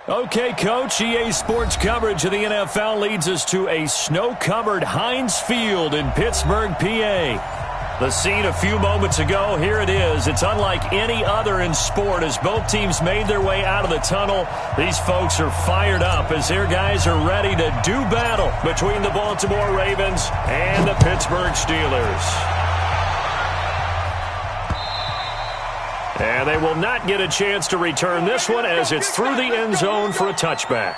Okay, Coach, EA Sports coverage of the NFL leads us to a snow-covered Heinz Field in Pittsburgh, PA. The scene a few moments ago, here it is. It's unlike any other in sport as both teams made their way out of the tunnel. These folks are fired up as their guys are ready to do battle between the Baltimore Ravens and the Pittsburgh Steelers. And they will not get a chance to return this one as it's through the end zone for a touchback.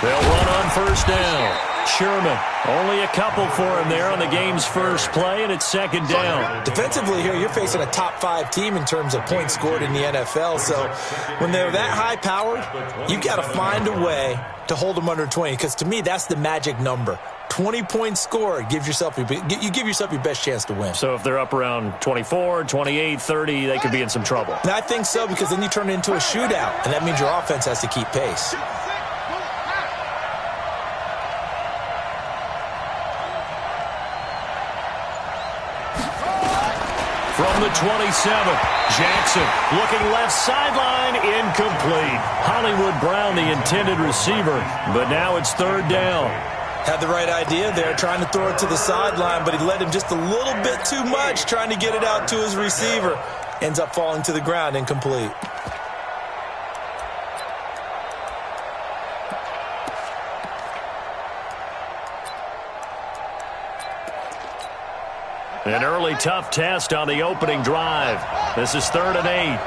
They'll run on first down. Sherman, only a couple for him there on the game's first play, and it's second down. Defensively here, you're facing a top-5 team in terms of points scored in the NFL. So when they're that high-powered, you've got to find a way to hold them under 20, because to me, that's the magic number. 20 points scored, you give yourself your best chance to win. So if they're up around 24, 28, 30, they could be in some trouble. And I think so, because then you turn it into a shootout, and that means your offense has to keep pace. From the 27, Jackson looking left sideline, incomplete. Hollywood Brown, the intended receiver, but now it's third down. Had the right idea there, trying to throw it to the sideline, but he led him just a little bit too much, trying to get it out to his receiver. Ends up falling to the ground, incomplete. An early tough test on the opening drive. This is 3rd and 8.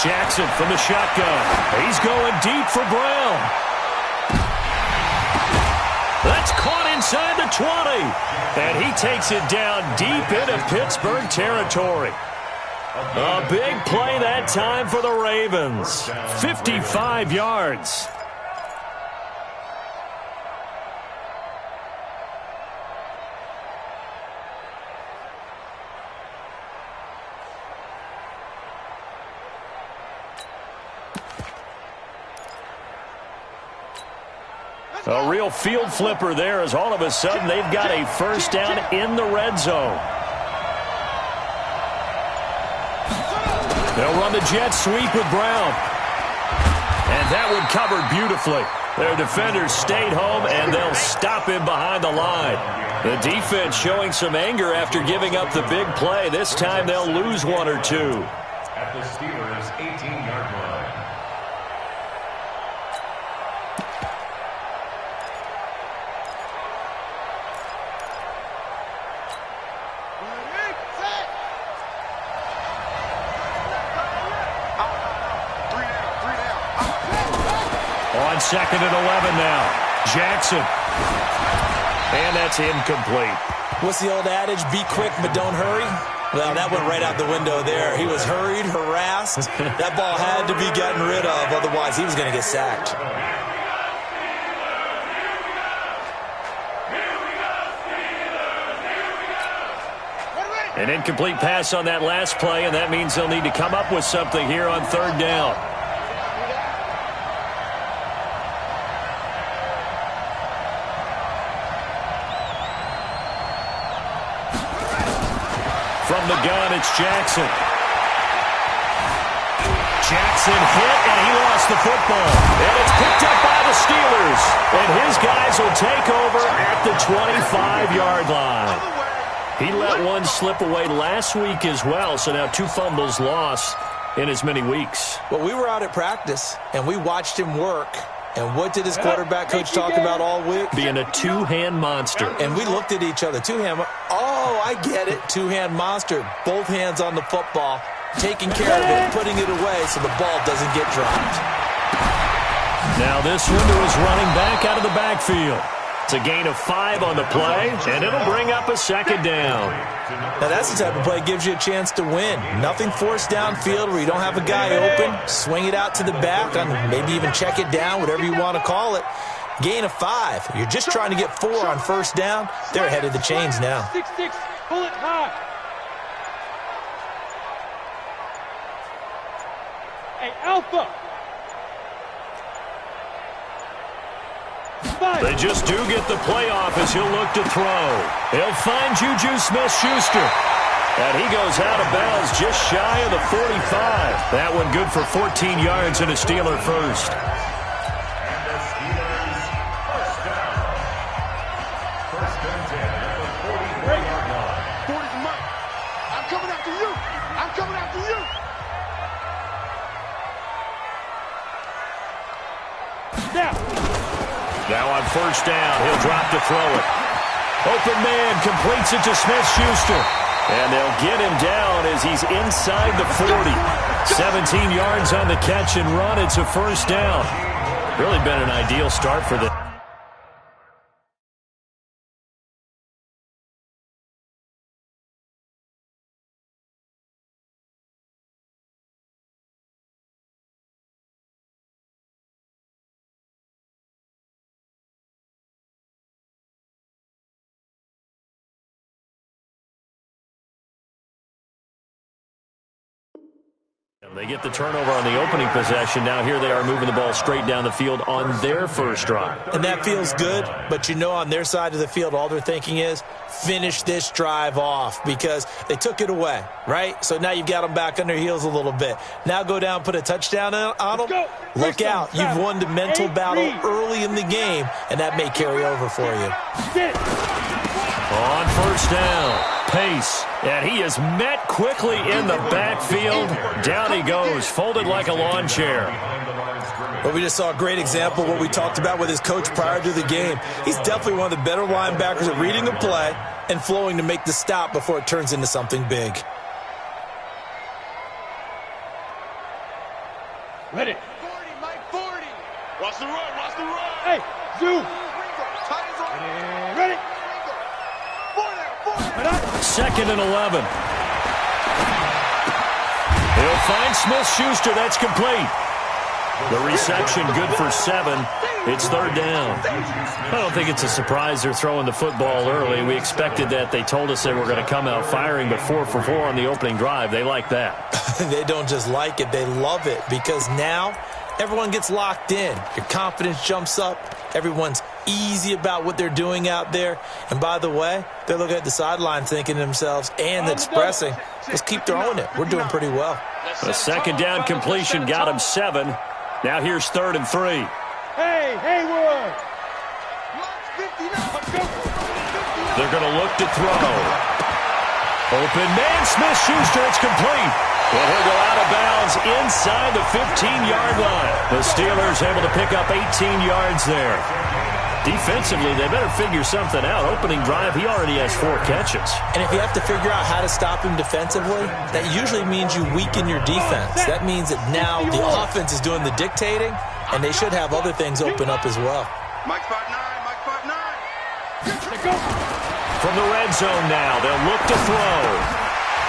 Jackson from the shotgun. He's going deep for Brown. That's caught inside the 20. And he takes it down deep into Pittsburgh territory. A big play that time for the Ravens. 55 yards. A real field flipper there as all of a sudden they've got a first down in the red zone. They'll run the jet sweep with Brown. And that one covered beautifully. Their defenders stayed home, and they'll stop him behind the line. The defense showing some anger after giving up the big play. This time they'll lose one or two. At the Steelers' 18-yard line. On 2nd and 11 now. Jackson. And that's incomplete. What's the old adage? Be quick, but don't hurry. Well, that went right out the window there. He was hurried, harassed. That ball had to be gotten rid of, otherwise he was going to get sacked. An incomplete pass on that last play, and that means they'll need to come up with something here on third down. From the gun, it's Jackson. Jackson hit, and he lost the football. And it's picked up by the Steelers. And his guys will take over at the 25-yard line. He let one slip away last week as well, so now 2 fumbles lost in as many weeks. Well, we were out at practice, and we watched him work. And what did his quarterback coach talk about all week? Being a two-hand monster. And we looked at each other. Two-hand. Oh, I get it. Two-hand monster. Both hands on the football, taking care of it, putting it away so the ball doesn't get dropped. Now this one to his running back out of the backfield. It's a gain of 5 on the play, and it'll bring up a second down. Now that's the type of play that gives you a chance to win. Nothing forced downfield where you don't have a guy open. Swing it out to the back, maybe even check it down, whatever you want to call it. Gain of 5. You're just trying to get 4 on first down. They're ahead of the chains now. 6-6, pull it high. Hey, Alpha. They just do get the playoff as he'll look to throw. He'll find Juju Smith-Schuster. And he goes out of bounds just shy of the 45. That one good for 14 yards and a Steeler first. And the Steelers first down. First and 10 at the 44-yard line. 40's mine. I'm coming after you. I'm coming after you. Snap. Now on first down, he'll drop to throw it. Open man completes it to Smith-Schuster. And they'll get him down as he's inside the 40. 17 yards on the catch and run. It's a first down. Really been an ideal start for the... They get the turnover on the opening possession. Now here they are moving the ball straight down the field on their first drive. And that feels good, but you know on their side of the field, all they're thinking is finish this drive off because they took it away, right? So now you've got them back on their heels a little bit. Now go down, put a touchdown on them. Look out. You've won the mental battle early in the game, and that may carry over for you. On first down. Pace, and he is met quickly in the backfield. Down he goes, folded like a lawn chair. Well, we just saw a great example of what we talked about with his coach prior to the game. He's definitely one of the better linebackers at reading a play and flowing to make the stop before it turns into something big. Ready. 40, Mike, 40. Watch the run, watch the run. Hey, Zoo. Ready. Second and 11. He'll find Smith-Schuster. That's complete. The reception good for 7. It's third down. I don't think it's a surprise they're throwing the football early. We expected that. They told us they were going to come out firing, but 4 for 4 on the opening drive. They like that. They don't just like it. They love it because now everyone gets locked in. Your confidence jumps up. Everyone's easy about what they're doing out there. And by the way, they're looking at the sideline thinking to themselves and expressing, let's keep throwing it. We're doing pretty well. A second down completion got him 7. Now here's 3rd and 3. Hey, Haywood. They're going to look to throw. Open man, Smith-Schuster. It's complete. Well, he'll go out of bounds inside the 15-yard line. The Steelers able to pick up 18 yards there. Defensively, they better figure something out. Opening drive, he already has 4 catches. And if you have to figure out how to stop him defensively, that usually means you weaken your defense. That means that now the offense is doing the dictating, and they should have other things open up as well. Mike 5'9", Mike From the red zone now, they'll look to throw.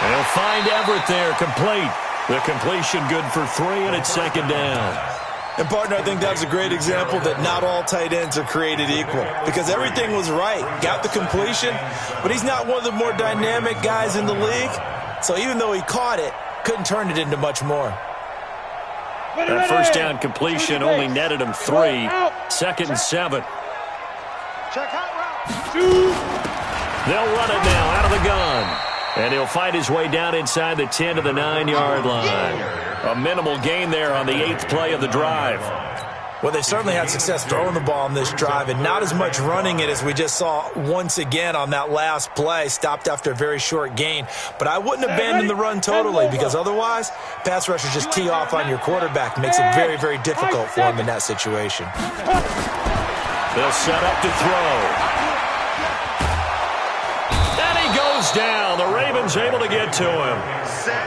And he'll find Everett there, complete. The completion good for 3, and it's second down. And, partner, I think that's a great example that not all tight ends are created equal because everything was right. Got the completion, but he's not one of the more dynamic guys in the league. So even though he caught it, couldn't turn it into much more. That first down completion only netted him 3. Second and 7. Check out route. They'll run it now out of the gun. And he'll fight his way down inside the 10 to the 9-yard line. A minimal gain there on the 8th play of the drive. Well, they certainly had success throwing the ball on this drive and not as much running it as we just saw once again on that last play. Stopped after a very short gain. But I wouldn't abandon the run totally because otherwise, pass rushers just tee off on your quarterback. Makes it very, very difficult for him in that situation. They'll set up to throw. Down. The Ravens able to get to him.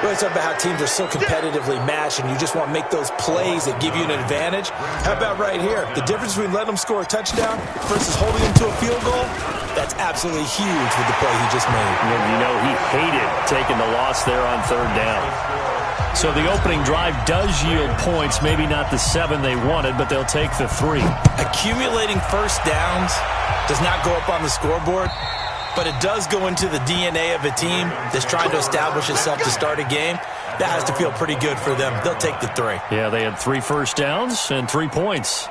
We always talk about how teams are so competitively matched and you just want to make those plays that give you an advantage. How about right here? The difference between letting them score a touchdown versus holding them to a field goal, that's absolutely huge with the play he just made. You know, he hated taking the loss there on third down. So the opening drive does yield points, maybe not the 7 they wanted, but they'll take the 3. Accumulating first downs does not go up on the scoreboard, but it does go into the DNA of a team that's trying to establish itself to start a game. That has to feel pretty good for them. They'll take the 3. Yeah, they had 3 first downs and 3 points.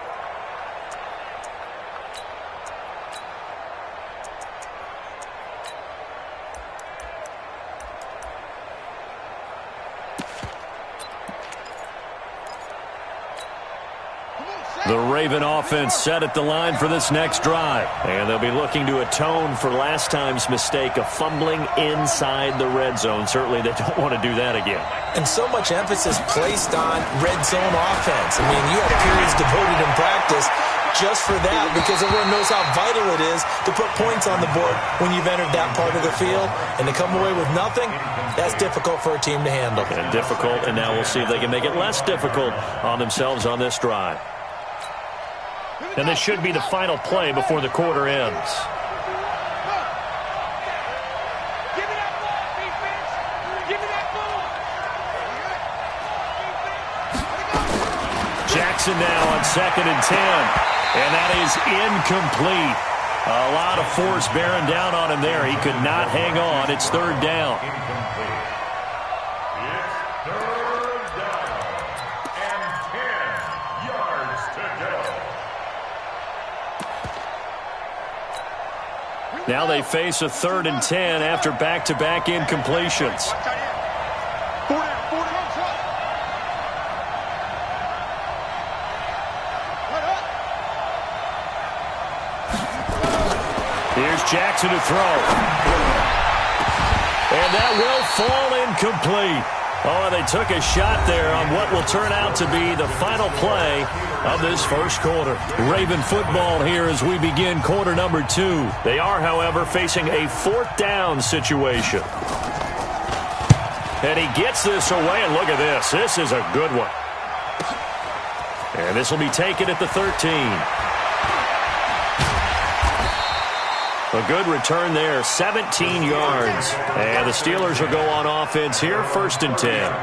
The Raven offense set at the line for this next drive. And they'll be looking to atone for last time's mistake of fumbling inside the red zone. Certainly they don't want to do that again. And so much emphasis placed on red zone offense. I mean, you have periods devoted in practice just for that because everyone knows how vital it is to put points on the board when you've entered that part of the field. And to come away with nothing, that's difficult for a team to handle. And difficult, and now we'll see if they can make it less difficult on themselves on this drive. And this should be the final play before the quarter ends. Jackson now on 2nd and 10. And that is incomplete. A lot of force bearing down on him there. He could not hang on. It's 3rd down. Now they face a 3rd and 10 after back-to-back incompletions. Here's Jackson to throw. And that will fall incomplete. Oh, they took a shot there on what will turn out to be the final play of this first quarter. Raven football here as we begin quarter number 2. They are, however, facing a 4th down situation. And he gets this away, and look at this. This is a good one. And this will be taken at the 13. A good return there, 17 yards. And the Steelers will go on offense here, 1st and 10.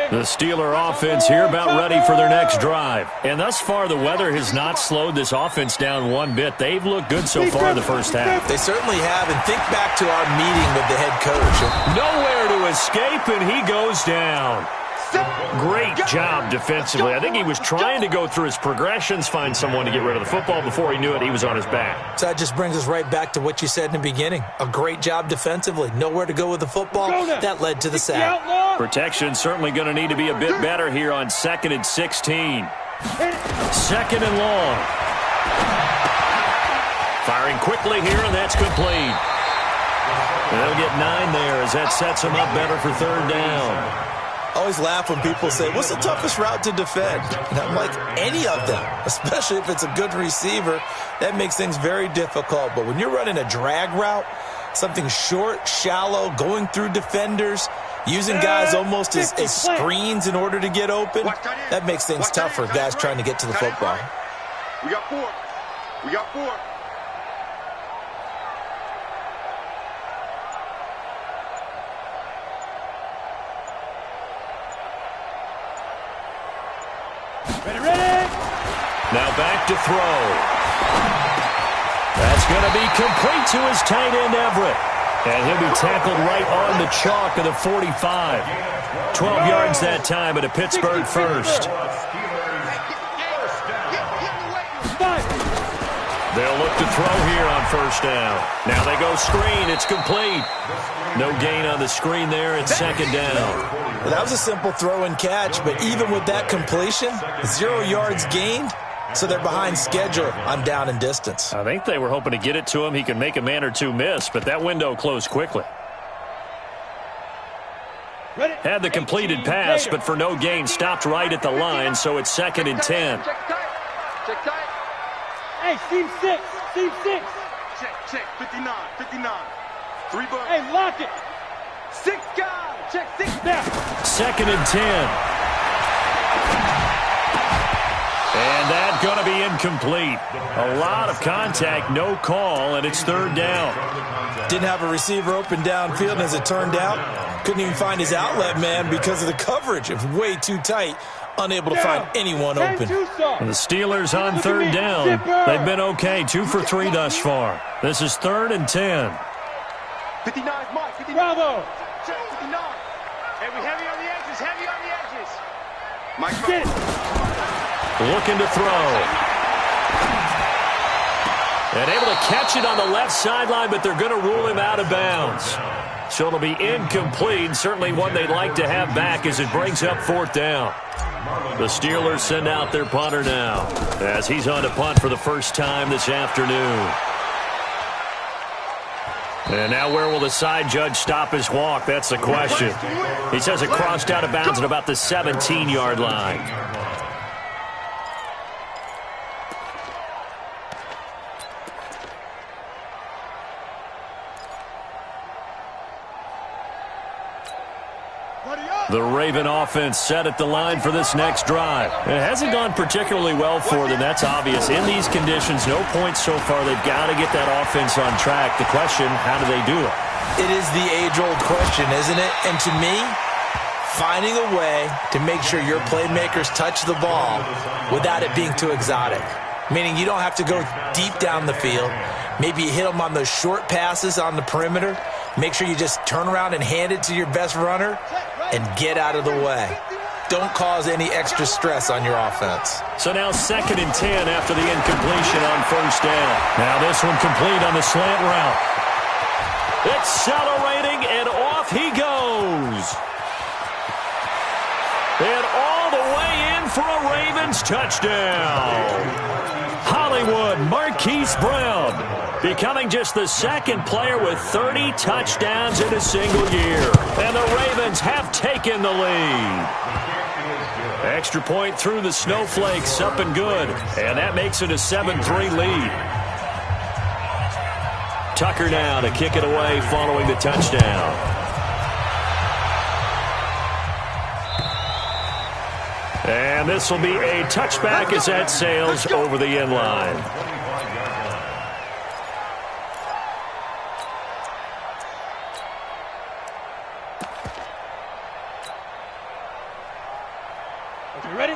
The Steeler offense here about ready for their next drive. And thus far, the weather has not slowed this offense down one bit. They've looked good so far in the first half. They certainly have. And think back to our meeting with the head coach. Nowhere to escape, and he goes down. Great job defensively. I think he was trying to go through his progressions, find someone to get rid of the football. Before he knew it, he was on his back. So that just brings us right back to what you said in the beginning. A great job defensively. Nowhere to go with the football. That led to the sack. Protection certainly going to need to be a bit better here on 2nd and 16. 2nd and long. Firing quickly here, and that's complete. And they'll get 9 there as that sets them up better for 3rd down. I always laugh when people say, what's the toughest route to defend? And I'm like, any of them, especially if it's a good receiver. That makes things very difficult. But when you're running a drag route, something short, shallow, going through defenders, Using guys almost as screens in order to get open, that makes things tough for guys trying to get to the football. We got 4. We got 4. Ready. Now back to throw. That's going to be complete to his tight end, Everett. And he'll be tackled right on the chalk of the 45. 12 yards that time, and a Pittsburgh first. They'll look to throw here on first down. Now they go screen. It's complete. No gain on the screen there. It's second down. Well, that was a simple throw and catch, but even with that completion, 0 yards gained, so they're behind schedule on down and distance. I think they were hoping to get it to him. He could make a man or two miss, but that window closed quickly. Had the completed pass, but for no gain, stopped right at the line, so it's second and 10. Check tight. Hey, seam 6. Check. 59. 3 bucks. Hey, lock it. 6 guys. Check 6 Snap. Second and 10. And that's going to be incomplete. A lot of contact, no call, and it's third down. Didn't have a receiver open downfield, and as it turned out, couldn't even find his outlet man because of the coverage. It was way too tight, unable to find anyone open. And the Steelers on third down. They've been okay, 2 for 3 thus far. This is third and 10. 59 is Mike. 59. Bravo. Check 59. Hey, we heavy on the edges. Mike. Get it. Looking to throw. And able to catch it on the left sideline, but they're going to rule him out of bounds. So it'll be incomplete. Certainly one they'd like to have back as it brings up fourth down. The Steelers send out their punter now as he's on to punt for the first time this afternoon. And now where will the side judge stop his walk? That's the question. He says it crossed out of bounds at about the 17-yard line. The Raven offense set at the line for this next drive. It hasn't gone particularly well for them. That's obvious. In these conditions, no points so far. They've got to get that offense on track. The question, how do they do it? It is the age-old question, isn't it? And to me, finding a way to make sure your playmakers touch the ball without it being too exotic. Meaning you don't have to go deep down the field. Maybe you hit them on those short passes on the perimeter. Make sure you just turn around and hand it to your best runner and get out of the way. Don't cause any extra stress on your offense. So now 2nd and 10 after the incompletion on first down. Now this one complete on the slant route. Accelerating, and off he goes. And all the way in for a Ravens touchdown. Hollywood Marquise Brown becoming just the second player with 30 touchdowns in a single year. And the Ravens have taken the lead. Extra point through the Snowflakes, up and good. And that makes it a 7-3 lead. Tucker now to kick it away following the touchdown. And this will be a touchback as that sails over the end line.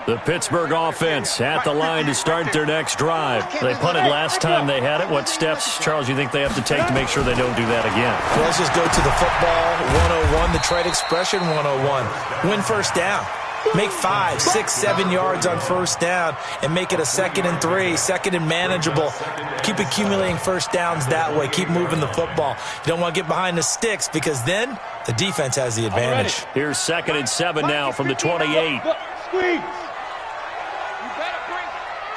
The Pittsburgh offense at the line to start their next drive. They punted last time they had it. What steps, Charles, you think they have to take to make sure they don't do that again? Well, let's just go to the football 101, the trade expression 101. Win first down. Make 5, 6, 7 yards on first down and make it a 2nd and 3, 2nd and manageable. Keep accumulating first downs that way. Keep moving the football. You don't want to get behind the sticks because then the defense has the advantage. Here's 2nd and 7 now from the 28. Squeeze.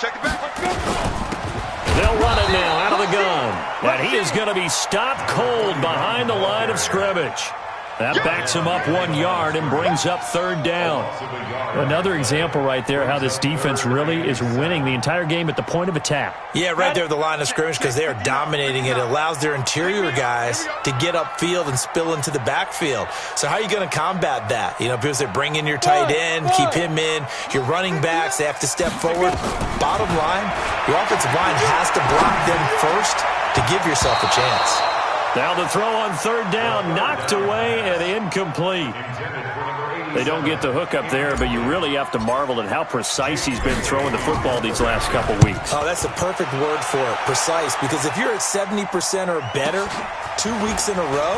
Check it back. They'll run it now out of the gun. And he is going to be stopped cold behind the line of scrimmage. That backs him up 1 yard and brings up third down. Another example right there how this defense really is winning the entire game at the point of attack. Yeah, right there at the line of scrimmage because they are dominating it. It allows their interior guys to get upfield and spill into the backfield. So how are you going to combat that? You know, people say bring in your tight end, keep him in. Your running backs, they have to step forward. Bottom line, your offensive line has to block them first to give yourself a chance. Now the throw on third down, knocked away and incomplete. They don't get the hook up there, but you really have to marvel at how precise he's been throwing the football these last couple weeks. Oh, that's the perfect word for it, precise, because if you're at 70% or better 2 weeks in a row,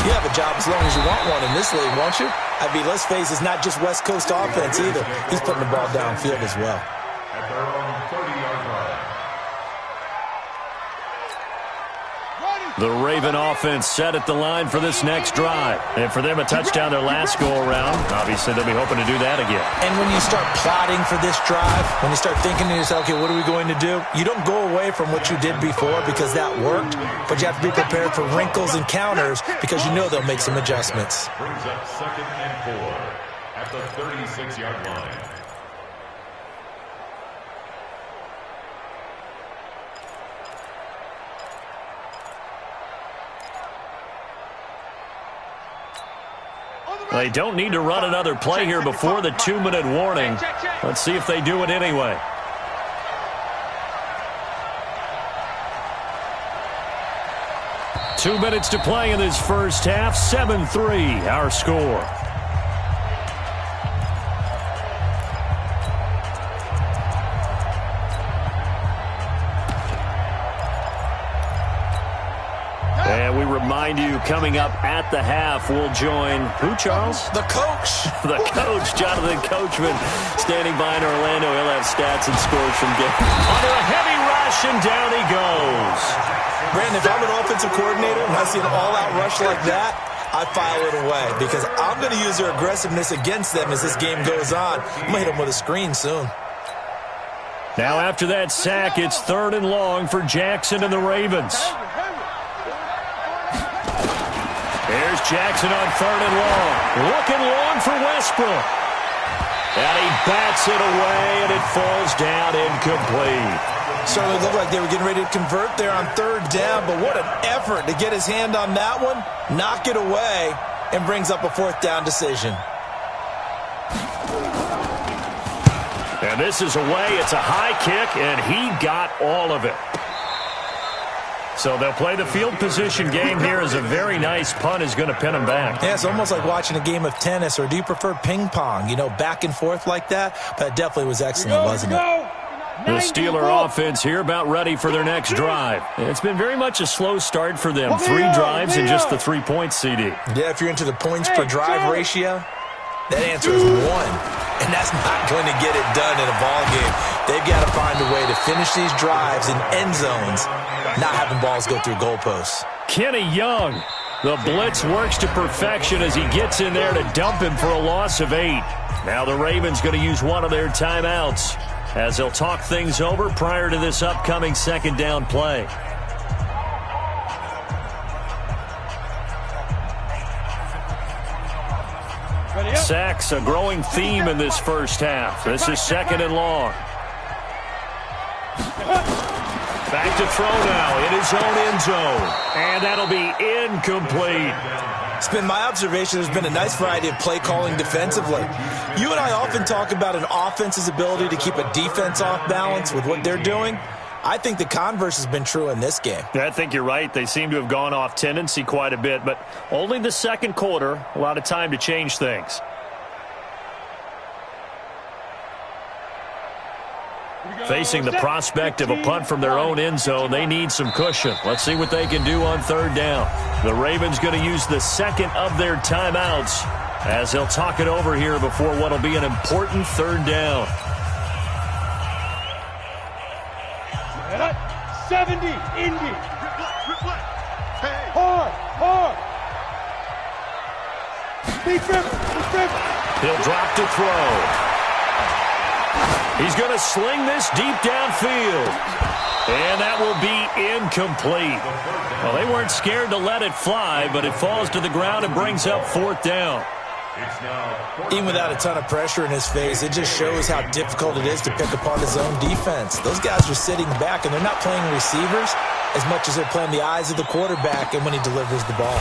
you have a job as long as you want one in this league, won't you? I mean, let's face it, it's not just West Coast offense either. He's putting the ball downfield as well. At their own 30-yard line. The Raven offense set at the line for this next drive. And for them, a touchdown their last go-around. Obviously, they'll be hoping to do that again. And when you start plotting for this drive, when you start thinking to yourself, okay, what are we going to do? You don't go away from what you did before because that worked, but you have to be prepared for wrinkles and counters because you know they'll make some adjustments. Brings up 2nd and 4 at the 36-yard line. They don't need to run another play here before the 2-minute warning. Let's see if they do it anyway. Two minutes to play in this first half. 7-3, our score. And we remind you, coming up at the half, we'll join who, Charles? The coach. The coach, Jonathan Coachman, standing by in Orlando. He'll have stats and scores from game. Under a heavy rush, and down he goes. Brandon, if I'm an offensive coordinator and I see an all-out rush like that, I file it away because I'm going to use their aggressiveness against them as this game goes on. I'm going to hit them with a screen soon. Now after that sack, it's 3rd and long for Jackson and the Ravens. There's Jackson on 3rd and long. Looking long for Westbrook. And he bats it away, and it falls down incomplete. Certainly looked like they were getting ready to convert there on 3rd down, but what an effort to get his hand on that one, knock it away, and brings up a 4th down decision. And this is away. It's a high kick, and he got all of it. So they'll play the field position game here as a very nice punt is going to pin them back. Yeah, it's almost like watching a game of tennis, or do you prefer ping pong? You know, back and forth like that? But it definitely was excellent, wasn't it? The Steeler offense here about ready for their next drive. It's been very much a slow start for them. 3 drives and just the 3 points, CD. Yeah, if you're into the points per drive ratio, that answer is 1. And that's not going to get it done in a ball game. They've got to find a way to finish these drives in end zones, not having balls go through goalposts. Kenny Young, the blitz works to perfection as he gets in there to dump him for a loss of 8. Now the Ravens going to use one of their timeouts as they'll talk things over prior to this upcoming 2nd down play. Sacks, a growing theme in this first half. This is 2nd and long. Back to throw now in his own end zone. And that'll be incomplete. It's been my observation there's been a nice variety of play calling defensively. You and I often talk about an offense's ability to keep a defense off balance with what they're doing. I think the converse has been true in this game. Yeah, I think you're right. They seem to have gone off tendency quite a bit, but only the 2nd quarter, a lot of time to change things. Facing the prospect of a punt from their own end zone, they need some cushion. Let's see what they can do on 3rd down. The Ravens going to use the 2nd of their timeouts as they'll talk it over here before what will be an important 3rd down. 70, Indy. Hard. Big rip. He'll drop to throw. He's going to sling this deep downfield. And that will be incomplete. Well, they weren't scared to let it fly, but it falls to the ground and brings up 4th down. Even without a ton of pressure in his face, it just shows how difficult it is to pick apart his own defense. Those guys are sitting back, and they're not playing receivers as much as they're playing the eyes of the quarterback and when he delivers the ball.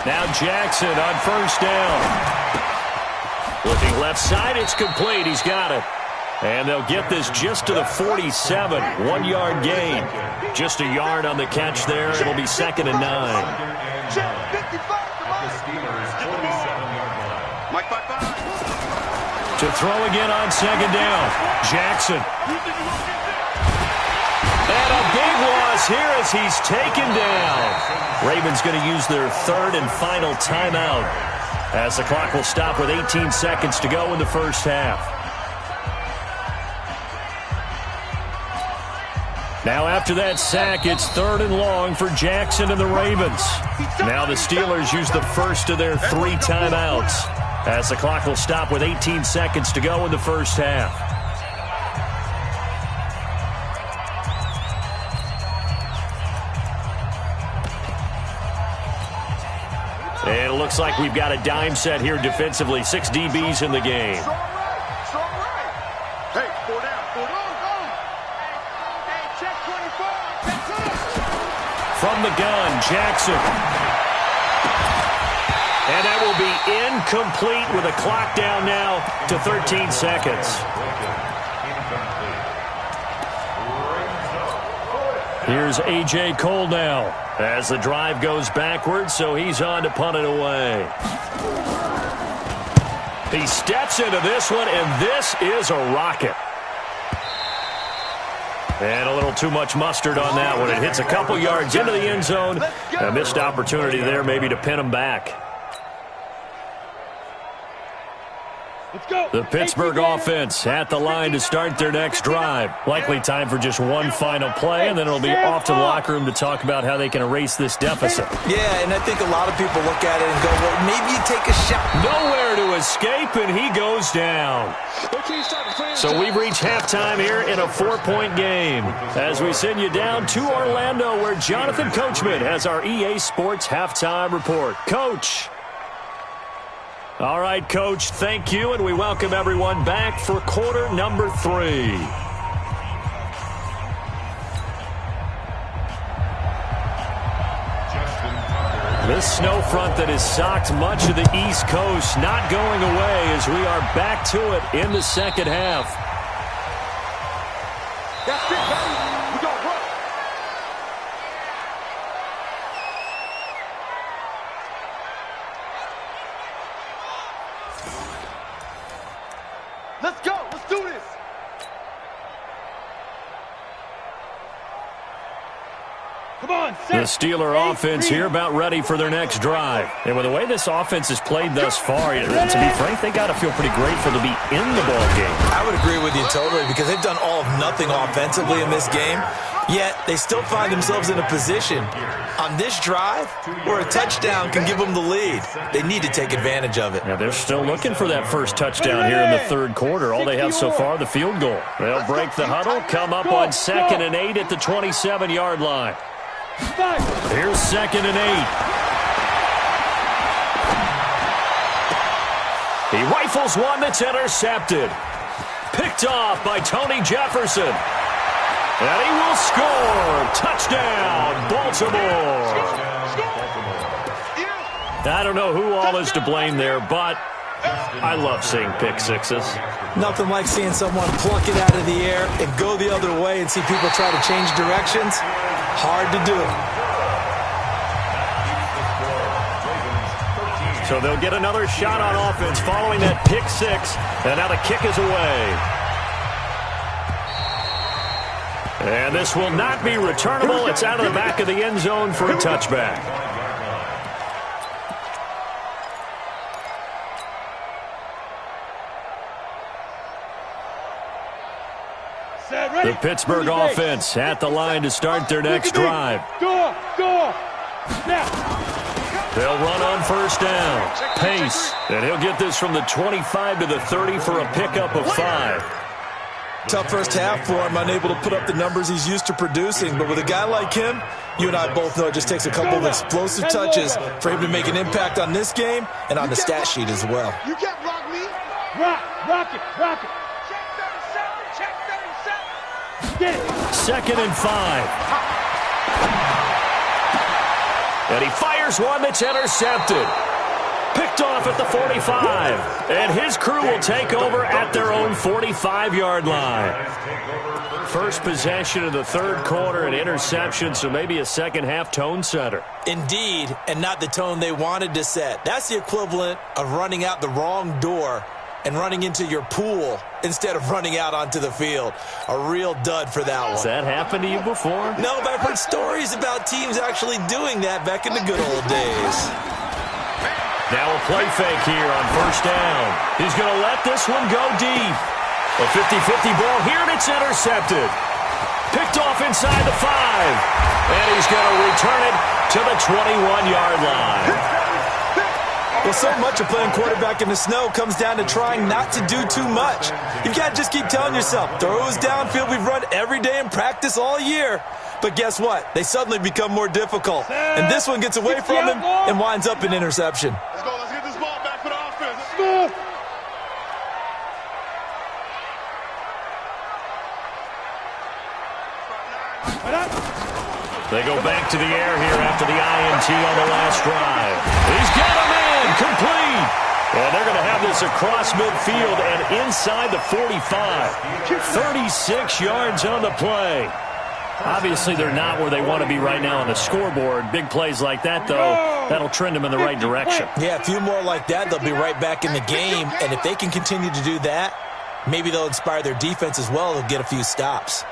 Now Jackson on 1st down. Looking left side, it's complete. He's got it. And they'll get this just to the 47. 1-yard gain. Just a yard on the catch there. It'll be 2nd and 9. To throw again on 2nd down. Jackson. And a big loss here as he's taken down. Ravens going to use their 3rd and final timeout as the clock will stop with 18 seconds to go in the first half. Now after that sack, it's 3rd and long for Jackson and the Ravens. Now the Steelers use the first of their 3 timeouts as the clock will stop with 18 seconds to go in the first half. And it looks like we've got a dime set here defensively. 6 DBs in the game. Hey, 4 down. Hey, check 24. From the gun, Jackson. And that will be incomplete with a clock down now to 13 seconds. Here's A.J. Cole now as the drive goes backwards, so he's on to punt it away. He steps into this one, and this is a rocket. And a little too much mustard on that one. It hits a couple yards into the end zone. A missed opportunity there maybe to pin him back. The Pittsburgh offense at the line to start their next drive. Likely time for just one final play, and then it'll be off to the locker room to talk about how they can erase this deficit. Yeah, and I think a lot of people look at it and go, well, maybe you take a shot. Nowhere to escape, and he goes down. So we've reached halftime here in a 4-point game as we send you down to Orlando where Jonathan Coachman has our EA Sports Halftime Report. Coach. All right, Coach, thank you, and we welcome everyone back for quarter number 3. This snow front that has socked much of the East Coast not going away as we are back to it in the second half. That's it, baby. We gonna run. Let's go. Let's do this. Come on, The Steeler offense here about ready for their next drive. And with the way this offense has played thus far, to be frank, they got to feel pretty grateful to be in the ball game. I would agree with you totally because they've done all of nothing offensively in this game, yet they still find themselves in a position on this drive where a touchdown can give them the lead. They need to take advantage of it. Yeah, they're still looking for that first touchdown here in the third quarter. All they have so far, the field goal. They'll break the huddle, come up on 2nd and 8 at the 27-yard line. Here's 2nd and 8. He rifles one that's intercepted. Picked off by Tony Jefferson. And he will score. Touchdown, Baltimore. I don't know who all is to blame there, but I love seeing pick sixes. Nothing like seeing someone pluck it out of the air and go the other way and see people try to change directions. Hard to do it. So they'll get another shot on offense following that pick six. And now the kick is away. And this will not be returnable. It's out of the back of the end zone for a touchback. The Pittsburgh offense at the line to start their next drive. Door. Now. They'll run on first down. Pace. And he'll get this from the 25 to the 30 for a pickup of 5. Tough first half for him, unable to put up the numbers he's used to producing. But with a guy like him, you and I both know it just takes a couple of explosive touches for him to make an impact on this game and on the stat sheet as well. You can't block me. Rock it. Check 37. Get it. 2nd and 5. And he fires one that's intercepted. Picked off at the 45. And his crew will take over at their own 45-yard line. First possession of the third quarter, an interception, so maybe a second-half tone setter. Indeed, and not the tone they wanted to set. That's the equivalent of running out the wrong door and running into your pool instead of running out onto the field. A real dud for that one. Has that happened to you before? No, but I've heard stories about teams actually doing that back in the good old days. Now a play fake here on first down. He's going to let this one go deep. A 50-50 ball here, and it's intercepted. Picked off inside the 5. And he's going to return it to the 21-yard line. Well, so much of playing quarterback in the snow comes down to trying not to do too much. You've got to just keep telling yourself, throws downfield we've run every day in practice all year. But guess what? They suddenly become more difficult. And this one gets away from him and winds up an interception. Let's go. Let's get this ball back for the offense. Move. They go back to the air here after the INT on the last drive. He's got him in, complete. And they're going to have this across midfield and inside the 45. 36 yards on the play. Obviously, they're not where they want to be right now on the scoreboard. Big plays like that, though, that'll trend them in the right direction. Yeah, a few more like that, they'll be right back in the game. And if they can continue to do that, maybe they'll inspire their defense as well. They'll get a few stops.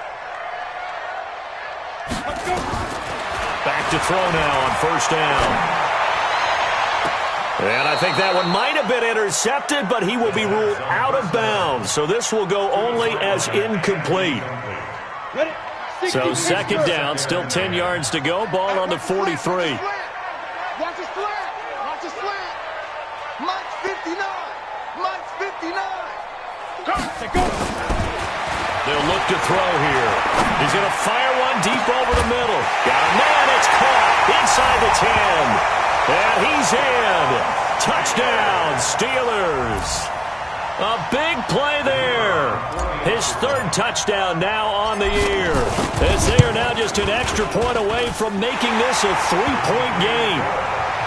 Back to throw now on first down. And I think that one might have been intercepted, but he will be ruled out of bounds. So this will go only as incomplete. So second down, still 10 yards to go. Ball on the 43. Watch his slant. Watch his slant. Mike's 59. Mike's 59. Go. They'll look to throw here. He's going to fire one deep over the middle. Got a man, it's caught inside the 10. And he's in. Touchdown, Steelers. A big play there. His third touchdown now on the year. As they are now just an extra point away from making this a 3-point game.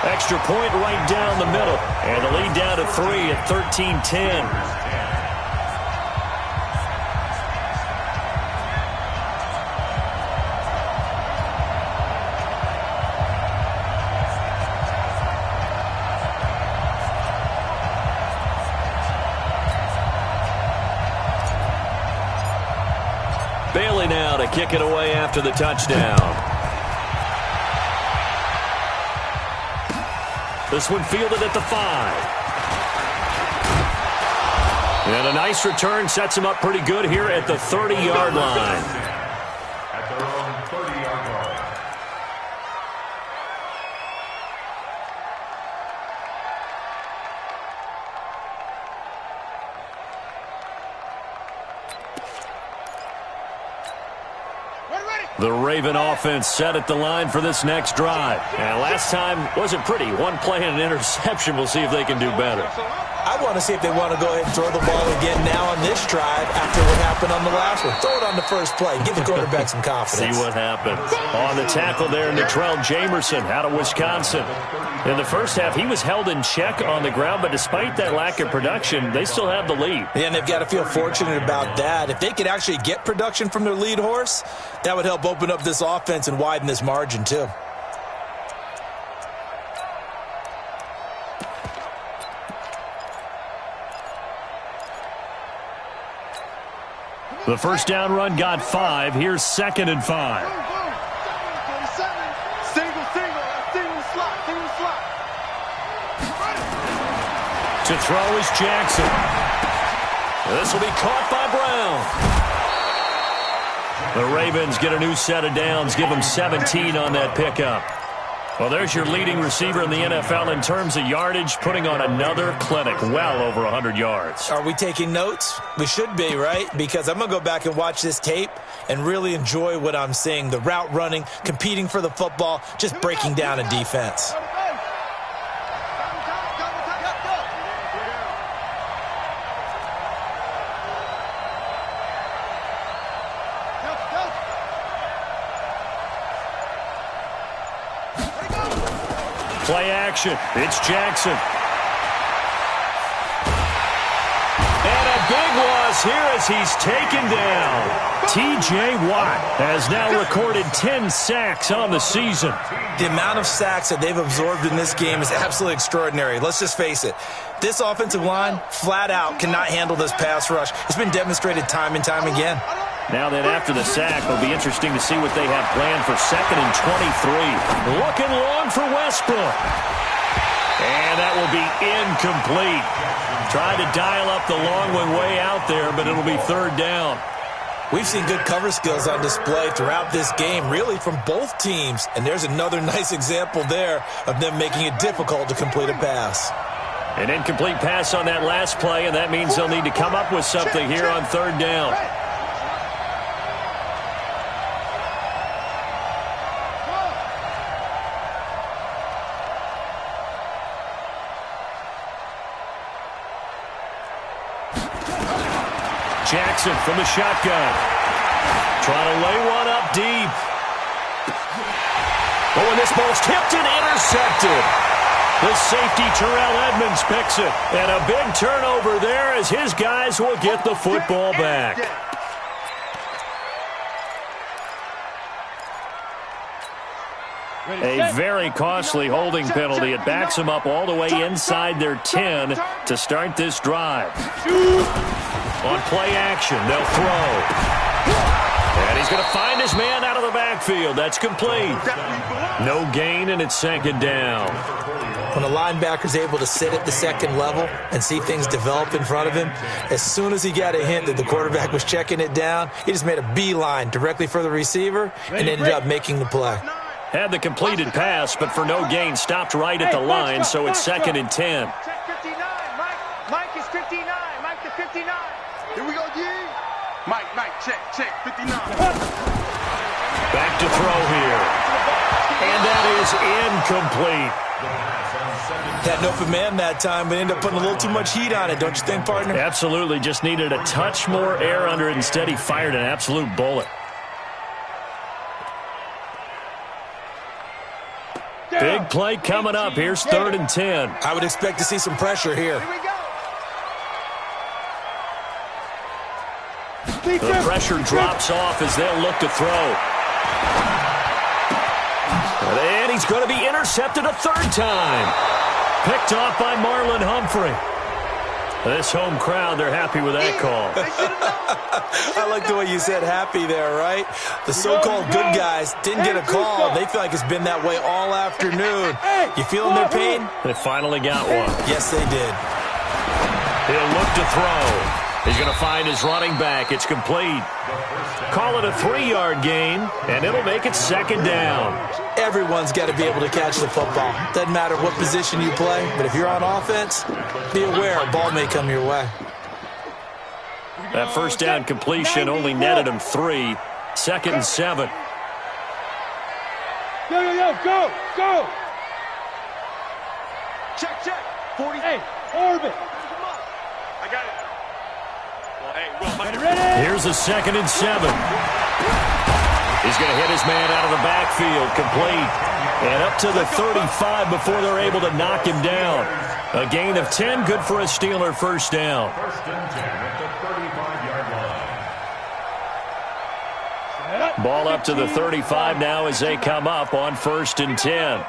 Extra point right down the middle. And the lead down to 3 at 13-10. Bailey now to kick it away after the touchdown. This one fielded at the 5. And a nice return sets him up pretty good here at the 30-yard line. At their own 30-yard line. The Raven offense set at the line for this next drive. And last time wasn't pretty. One play and an interception. We'll see if they can do better. I want to see if they want to go ahead and throw the ball again now on this drive after what happened on the last one. Throw it on the first play. Give the quarterback some confidence. See what happens. On the tackle there, Natrell Jamerson out of Wisconsin. In the first half, he was held in check on the ground, but despite that lack of production, they still have the lead. Yeah, and they've got to feel fortunate about that. If they could actually get production from their lead horse, that would help open up this offense and widen this margin too. The first down run got 5. Here's 2nd and 5. To throw is Jackson. This will be caught by Brown. The Ravens get a new set of downs, give them 17 on that pickup. Well, there's your leading receiver in the NFL in terms of yardage, putting on another clinic, well over 100 yards. Are we taking notes? We should be, right? Because I'm going to go back and watch this tape and really enjoy what I'm seeing. The route running, competing for the football, just breaking down a defense. Play action. It's Jackson. And a big loss here as he's taken down. T.J. Watt has now recorded 10 sacks on the season. The amount of sacks that they've absorbed in this game is absolutely extraordinary. Let's just face it. This offensive line, flat out, cannot handle this pass rush. It's been demonstrated time and time again. Now then, after the sack, it'll be interesting to see what they have planned for 2nd and 23. Looking long for Westbrook. And that will be incomplete. Tried to dial up the long one way out there, but it'll be 3rd down. We've seen good cover skills on display throughout this game, really from both teams. And there's another nice example there of them making it difficult to complete a pass. An incomplete pass on that last play, and that means they'll need to come up with something here on 3rd down. Jackson from the shotgun. Trying to lay one up deep. Oh, and this ball's tipped and intercepted. The safety, Terrell Edmonds, picks it. And a big turnover there as his guys will get the football back. A very costly holding penalty. It backs them up all the way inside their 10 to start this drive. On play action, they'll throw. And he's going to find his man out of the backfield. That's complete. No gain, and it's 2nd down. When a linebacker's able to sit at the 2nd level and see things develop in front of him, as soon as he got a hint that the quarterback was checking it down, he just made a beeline directly for the receiver and ended up making the play. Had the completed pass, but for no gain, stopped right at the line, so it's 2nd and 10. Check 59. Mike is 59. Mike to 59. Here we go, G. Mike, check, 59. Back to throw here. And that is incomplete. Had an open man that time, but ended up putting a little too much heat on it, don't you think, partner? Absolutely. Just needed a touch more air under it. Instead, he fired an absolute bullet. Big play coming up. Here's 3rd and 10. I would expect to see some pressure here. Here we go. The pressure drops off as they'll look to throw. And he's going to be intercepted a 3rd time. Picked off by Marlon Humphrey. This home crowd, they're happy with that call. I like the way you said happy there, right? The so-called good guys didn't get a call. They feel like it's been that way all afternoon. You feeling their pain? They finally got one. Yes, they did. He'll look to throw. He's going to find his running back. It's complete. Call it a 3-yard gain, and it'll make it 2nd down. Everyone's got to be able to catch the football. Doesn't matter what position you play, but if you're on offense, be aware a ball may come your way. That 1st down completion only netted him 3. 2nd and 7. Go. Check. 40. Hey, orbit. I got it. Well, hey, Will, Ready? Here's a 2nd and 7. He's going to hit his man out of the backfield, complete. And up to the 35 before they're able to knock him down. A gain of 10, good for a Steeler 1st down. 1st and 10 at the 35-yard line. Ball up to the 35 now as they come up on 1st and 10.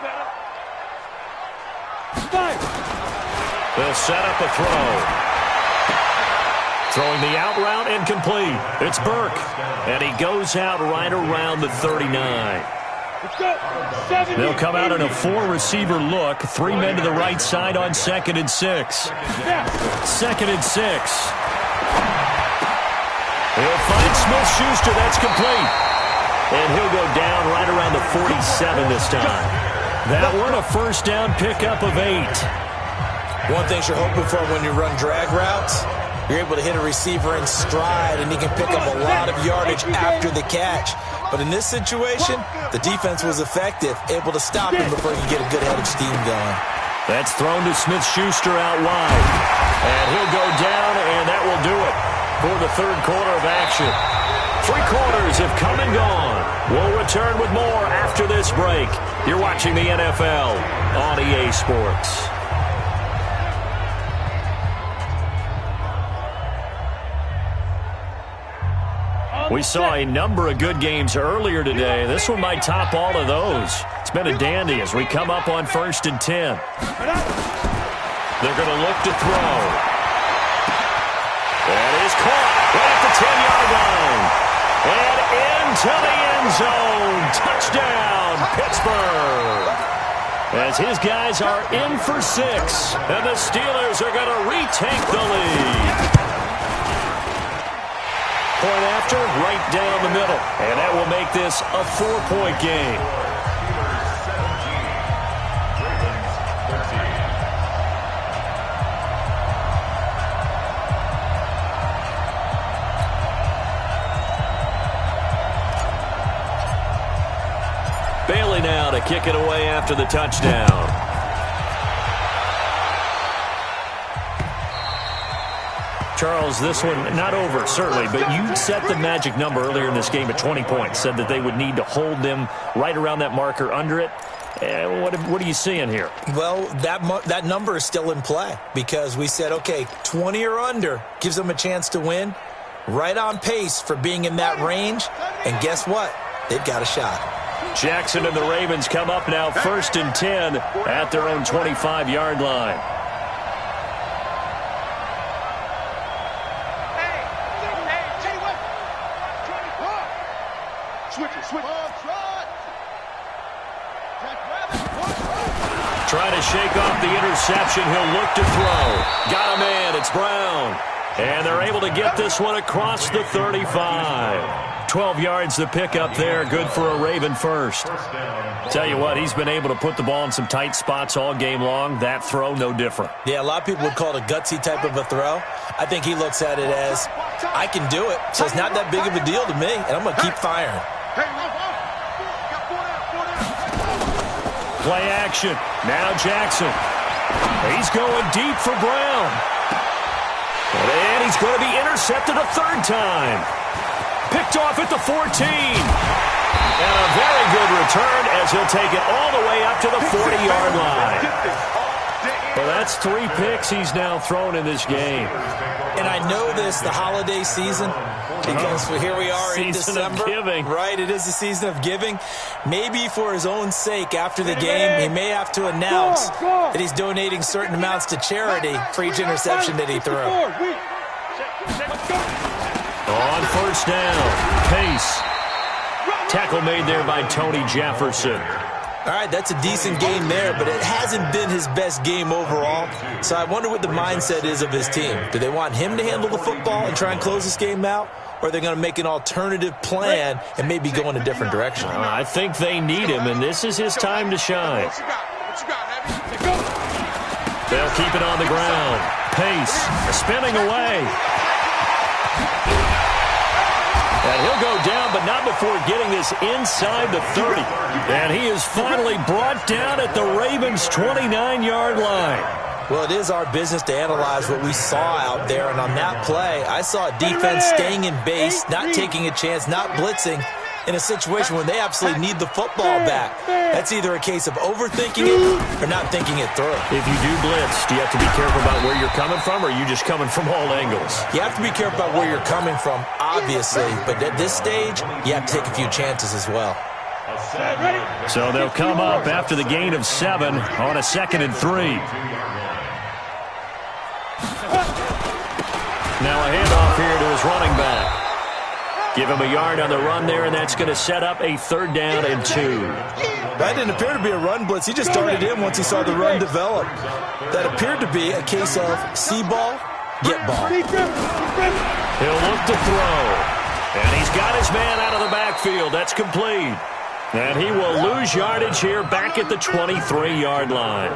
They'll set up a throw. Throwing the out route and complete. It's Burke. And he goes out right around the 39. They'll come out in a 4-receiver look. 3 men to the right side on 2nd and 6. 2nd and 6. He'll find Smith-Schuster. That's complete. And he'll go down right around the 47 this time. That one a first down pickup of 8. One thing you're hoping for when you run drag routes, you're able to hit a receiver in stride, and he can pick up a lot of yardage after the catch. But in this situation, the defense was effective, able to stop him before he could get a good head of steam going. That's thrown to Smith-Schuster out wide. And he'll go down, and that will do it for the third quarter of action. 3 quarters have come and gone. We'll return with more after this break. You're watching the NFL on EA Sports. We saw a number of good games earlier today. This one might top all of those. It's been a dandy as we come up on 1st and 10. They're going to look to throw. That is caught right at the 10-yard line. And into the end zone. Touchdown, Pittsburgh. As his guys are in for 6. And the Steelers are going to retake the lead. Point after, right down the middle. And that will make this a 4-point game. Bailey now to kick it away after the touchdown. Charles, this one not over, certainly, but you set the magic number earlier in this game at 20 points, said that they would need to hold them right around that marker under it. What are you seeing here? Well, that number is still in play because we said, okay, 20 or under gives them a chance to win. Right on pace for being in that range. And guess what? They've got a shot. Jackson and the Ravens come up now 1st and 10 at their own 25-yard line. Trying to shake off the interception. He'll look to throw. Got a man. It's Brown. And they're able to get this one across the 35. 12 yards to pick up there. Good for a Raven first. Tell you what, he's been able to put the ball in some tight spots all game long. That throw, no different. Yeah, a lot of people would call it a gutsy type of a throw. I think he looks at it as, I can do it, so it's not that big of a deal to me, and I'm going to keep firing. Play action. Now Jackson. He's going deep for Brown. And he's going to be intercepted a 3rd time. Picked off at the 14. And a very good return as he'll take it all the way up to the 40-yard line. Well, that's 3 picks he's now thrown in this game. And I know this, the holiday season, because here we are in December. Season of giving. Right, it is the season of giving. Maybe for his own sake, after the game, he may have to announce that he's donating certain amounts to charity for each interception that he threw. On 1st down, Pace. Tackle made there by Tony Jefferson. All right, that's a decent game there, but it hasn't been his best game overall. So I wonder what the mindset is of his team. Do they want him to handle the football and try and close this game out? Or are they going to make an alternative plan and maybe go in a different direction? I think they need him, and this is his time to shine. They'll keep it on the ground. Pace spinning away. And he'll go down, but not before getting this inside the 30. And he is finally brought down at the Ravens' 29-yard line. Well, it is our business to analyze what we saw out there. And on that play, I saw a defense staying in base, not taking a chance, not blitzing in a situation where they absolutely need the football back. That's either a case of overthinking it or not thinking it through. If you do blitz, do you have to be careful about where you're coming from, or are you just coming from all angles? You have to be careful about where you're coming from, obviously. But at this stage, you have to take a few chances as well. So they'll come up after the gain of 7 on a 2nd and 3. Now a handoff here to his running back. Give him a yard on the run there, and that's going to set up a 3rd down and 2. That didn't appear to be a run blitz. He just darted in once he saw the run develop. That appeared to be a case of see ball, get ball. He'll look to throw. And he's got his man out of the backfield. That's complete. And he will lose yardage here back at the 23-yard line.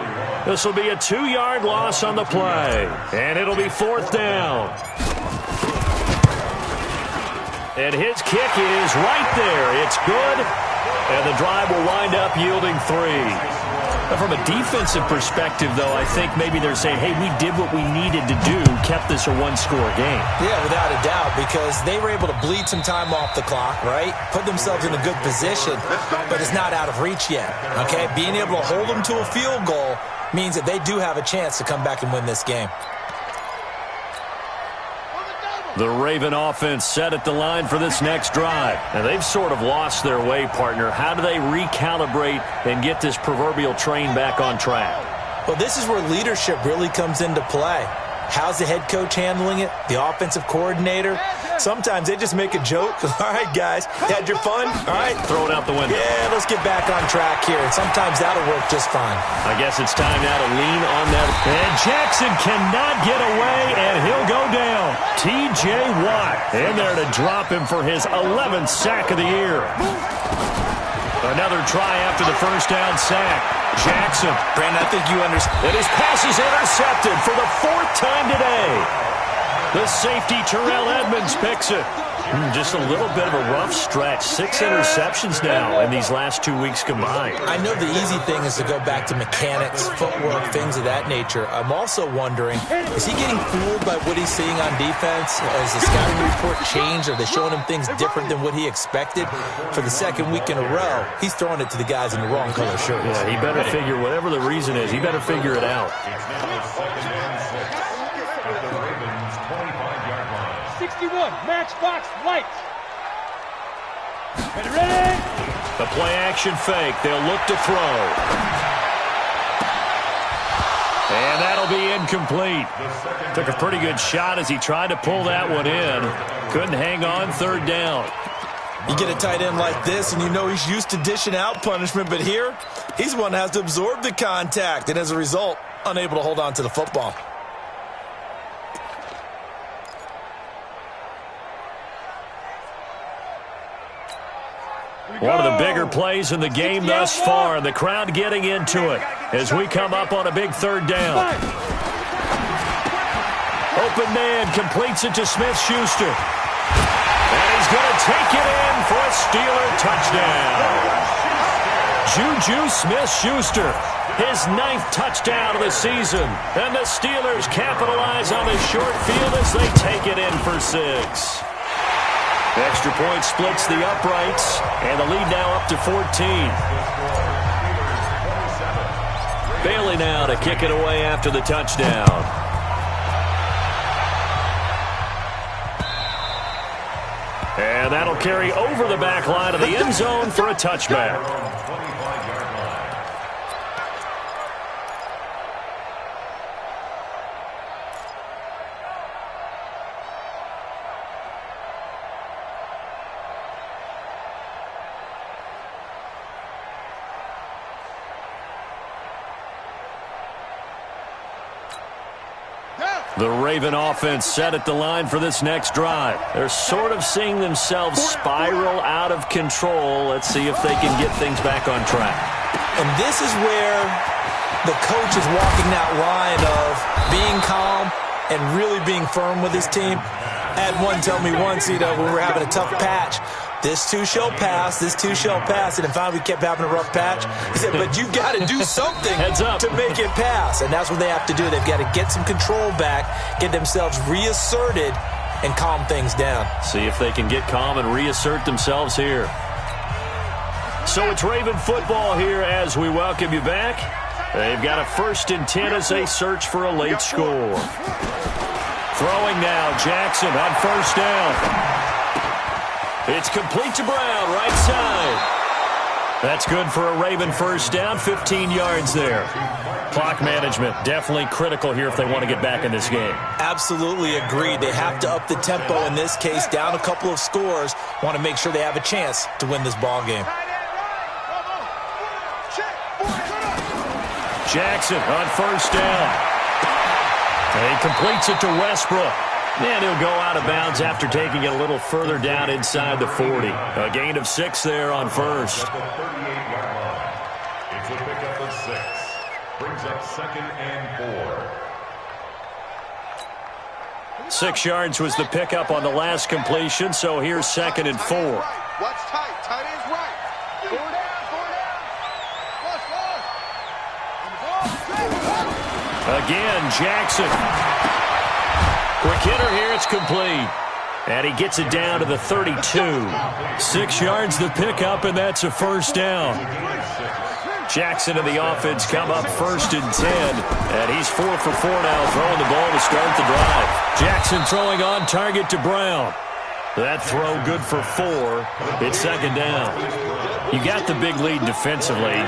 This will be a 2-yard loss on the play. And it'll be 4th down. And his kick is right there. It's good. And the drive will wind up yielding 3. From a defensive perspective, though, I think maybe they're saying, hey, we did what we needed to do, kept this a one-score game. Yeah, without a doubt, because they were able to bleed some time off the clock, right? Put themselves in a good position, but it's not out of reach yet, okay? Being able to hold them to a field goal means that they do have a chance to come back and win this game. The Raven offense set at the line for this next drive. And they've sort of lost their way, partner. How do they recalibrate and get this proverbial train back on track? Well, this is where leadership really comes into play. How's the head coach handling it? The offensive coordinator? Sometimes they just make a joke. All right, guys, had your fun? All right. Throw it out the window. Yeah, let's get back on track here. And sometimes that'll work just fine. I guess it's time now to lean on that. And Jackson cannot get away, and he'll go down. T.J. Watt in there to drop him for his 11th sack of the year. Another try after the first down sack. Jackson. Brandon, I think you understand. And his pass is intercepted for the 4th time today. The safety, Terrell Edmonds, picks it. Just a little bit of a rough stretch. 6 interceptions now in these last 2 weeks combined. I know the easy thing is to go back to mechanics, footwork, things of that nature. I'm also wondering, is he getting fooled by what he's seeing on defense? Has the scouting report changed? Are they showing him things different than what he expected? For the 2nd week in a row, he's throwing it to the guys in the wrong color shirts. Yeah, he better figure, whatever the reason is, he better figure it out. 61, matchbox lights. Ready? The play action fake. They'll look to throw. And that'll be incomplete. Took a pretty good shot as he tried to pull that one in. Couldn't hang on, 3rd down. You get a tight end like this, and you know he's used to dishing out punishment, but here, he's the one that has to absorb the contact, and as a result, unable to hold on to the football. One of the bigger plays in the game thus far, and the crowd getting into it as we come up on a big 3rd down. Open man completes it to Smith-Schuster. And he's going to take it in for a Steeler touchdown. Juju Smith-Schuster, his 9th touchdown of the season. And the Steelers capitalize on the short field as they take it in for 6. The extra point splits the uprights, and the lead now up to 14. Bailey now to kick it away after the touchdown. And that'll carry over the back line of the end zone for a touchback. The Raven offense set at the line for this next drive. They're sort of seeing themselves spiral out of control. Let's see if they can get things back on track. And this is where the coach is walking that line of being calm and really being firm with his team. I had one tell me once, when we were having a tough patch, this too shall pass, this too shall pass. And then finally we kept having a rough patch. He said, but you got to do something to make it pass. And that's what they have to do. They've got to get some control back, get themselves reasserted, and calm things down. See if they can get calm and reassert themselves here. So it's Raven football here as we welcome you back. They've got a 1st and 10 as they search for a late score. Throwing now, Jackson on 1st down. It's complete to Brown, right side. That's good for a Raven 1st down, 15 yards there. Clock management, definitely critical here if they want to get back in this game. Absolutely agreed. They have to up the tempo in this case, down a couple of scores. Want to make sure they have a chance to win this ball game. Jackson on 1st down. And he completes it to Westbrook. And he'll go out of bounds after taking it a little further down inside the 40. A gain of 6 there on first. At the 38-yard line. It's a pickup of 6. Brings up 2nd and 4. 6 yards was the pickup on the last completion, so here's 2nd and 4. Watch tight. Tight ends right. Four down. Again, Jackson. Quick hitter here, it's complete. And he gets it down to the 32. 6 yards the pickup, and that's a first down. Jackson and the offense come up 1st and 10. And he's 4 for 4 now, throwing the ball to start the drive. Jackson throwing on target to Brown. That throw good for 4. It's 2nd down. You got the big lead defensively.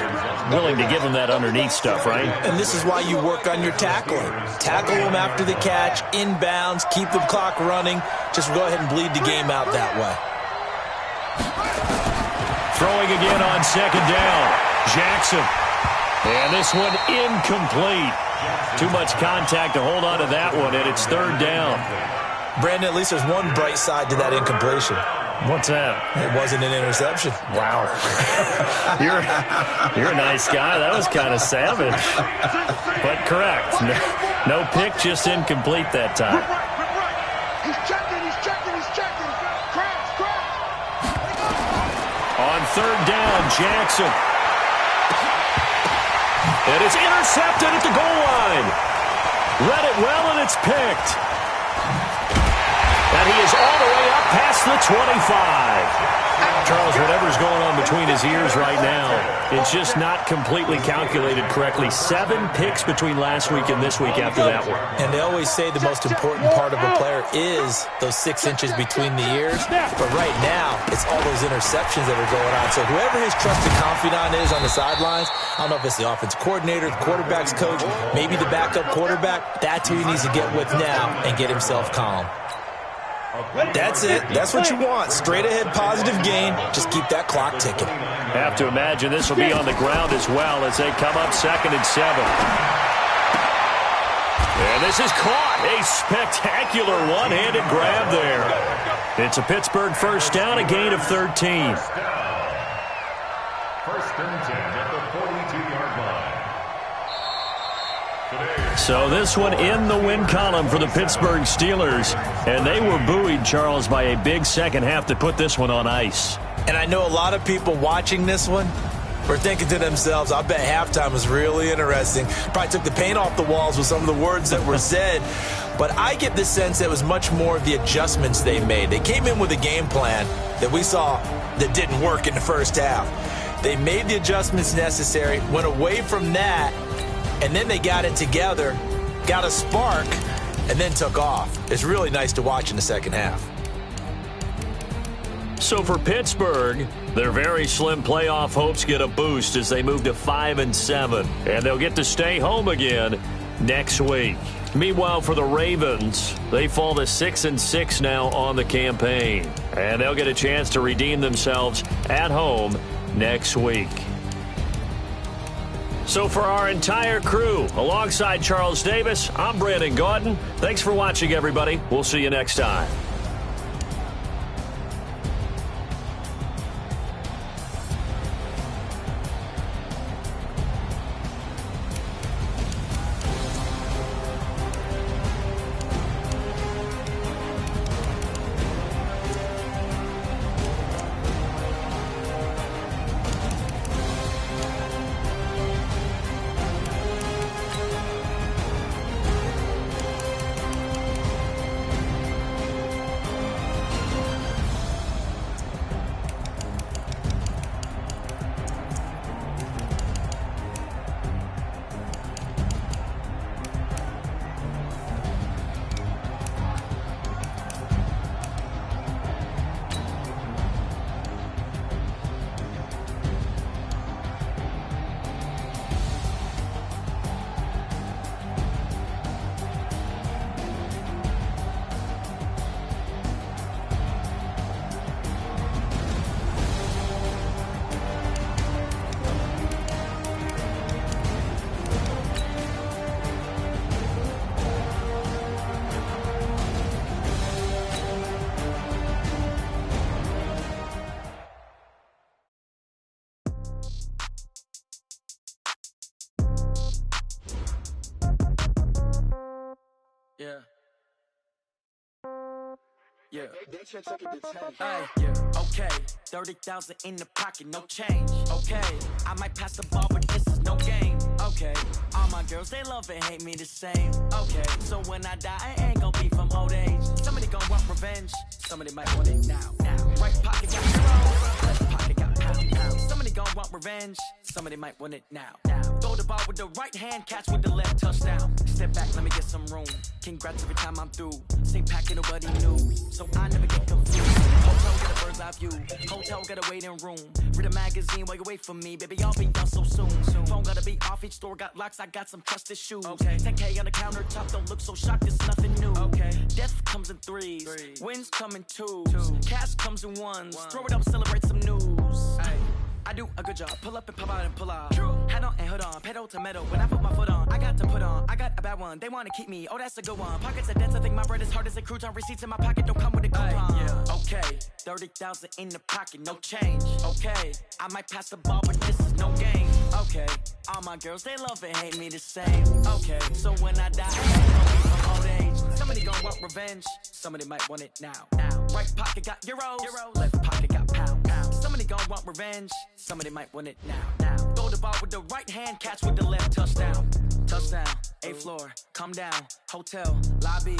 Willing to give him that underneath stuff, right? And this is why you work on your tackling. Tackle them after the catch, inbounds, keep the clock running. Just go ahead and bleed the game out that way. Throwing again on 2nd down. Jackson. And this one incomplete. Too much contact to hold on to that one, and it's 3rd down. Brandon, at least there's one bright side to that incompletion. What's that? It wasn't an interception. Wow. You're a nice guy. That was kind of savage. But correct. No pick, just incomplete that time. He's checking. Crash. On 3rd down, Jackson. And it's intercepted at the goal line. Read it well, and it's picked. And he is all the way up past the 25. Charles, whatever's going on between his ears right now, it's just not completely calculated correctly. 7 picks between last week and this week after that one. And they always say the most important part of a player is those 6 inches between the ears. But right now, it's all those interceptions that are going on. So whoever his trusted confidant is on the sidelines, I don't know if it's the offensive coordinator, the quarterback's coach, maybe the backup quarterback, that's who he needs to get with now and get himself calm. That's it. That's what you want. Straight ahead positive gain. Just keep that clock ticking. Have to imagine this will be on the ground as well as they come up 2nd and 7. And this is caught. A spectacular one-handed grab there. It's a Pittsburgh first down, a gain of 13. 1st and 10 at the 42-yard line. So this one in the win column for the Pittsburgh Steelers. And they were buoyed, Charles, by a big second half to put this one on ice. And I know a lot of people watching this one were thinking to themselves, I bet halftime was really interesting. Probably took the paint off the walls with some of the words that were said. But I get the sense that it was much more of the adjustments they made. They came in with a game plan that we saw that didn't work in the first half. They made the adjustments necessary, went away from that, and then they got it together, got a spark, and then took off. It's really nice to watch in the second half. So for Pittsburgh, their very slim playoff hopes get a boost as they move to 5-7. And they'll get to stay home again next week. Meanwhile, for the Ravens, they fall to 6-6 now on the campaign. And they'll get a chance to redeem themselves at home next week. So for our entire crew, alongside Charles Davis, I'm Brandon Gaudin. Thanks for watching, everybody. We'll see you next time. Yeah. Yeah. Yeah. Okay. 30,000 in the pocket, no change. Okay. I might pass the ball, but this is no game. Okay. All my girls, they love and hate me the same. Okay. So when I die, I ain't gonna be from old age. Somebody gonna want revenge. Somebody might want it now. Right pocket got zero. Left pocket got pound. Somebody gonna want revenge. Somebody might want it now. Throw the ball with the right hand, catch with the left, touchdown. Step back, let me get some room. Congrats every time I'm through. Same packet, nobody knew. So I never get confused. Hotel get a bird's eye view. Hotel get a waiting room. Read a magazine while you wait for me. Baby, I'll be done so soon. Phone gotta be off, each store got locks. I got some trusted shoes. Okay. 10K on the countertop, don't look so shocked, it's nothing new. Okay. Death comes in threes. Wins come in twos. Cash comes in ones. Throw it up, celebrate some news. Ay. I do a good job, pull up and pop out and pull out. Hat on and hood on, pedal to metal. When I put my foot on, I got to put on. I got a bad one, they wanna keep me. Oh, that's a good one. Pockets are dense, I think my bread is hard as a crouton. Receipts in my pocket don't come with a coupon. Yeah. Okay, 30,000 in the pocket, no change. Okay, I might pass the ball, but this is no game. Okay, all my girls, they love and hate me the same. Okay, so when I die, I ain't gonna be from old age. Somebody gonna want revenge, somebody might want it now. Right pocket got euros, left pocket got pound. Somebody gonna want revenge, somebody might want it now. Throw the ball with the right hand, catch with the left, touchdown. Touchdown, 8th floor, come down, hotel, lobby.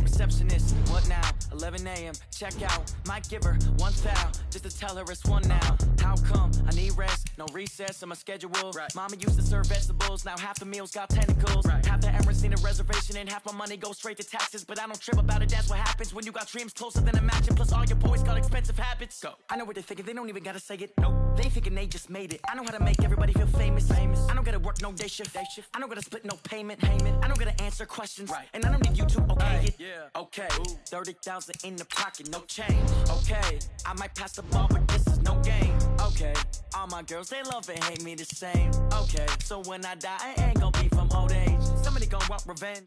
Receptionist, what now? 11 a.m., check out. Might give her one foul, just to tell her it's one now. How come? I need rest, no recess in my schedule. Right. Mama used to serve vegetables, now half the meals got tentacles. Right. Half the errands need a reservation, and half my money goes straight to taxes. But I don't trip about it, that's what happens when you got dreams closer than a matching. Plus all your boys got expensive habits. Go. I know what they're thinking, they don't even gotta say it. Nope. They thinking they just made it. I know how to make everybody feel famous. I don't gotta work no day shift. I don't gotta split no payment. I don't gotta answer questions. Right. And I don't need you to okay it. Yeah. Okay, 30,000 in the pocket, no change. Okay, I might pass the ball, but this is no game. Okay, all my girls, they love and hate me the same. Okay, so when I die, I ain't gonna be from old age. Somebody gonna want revenge.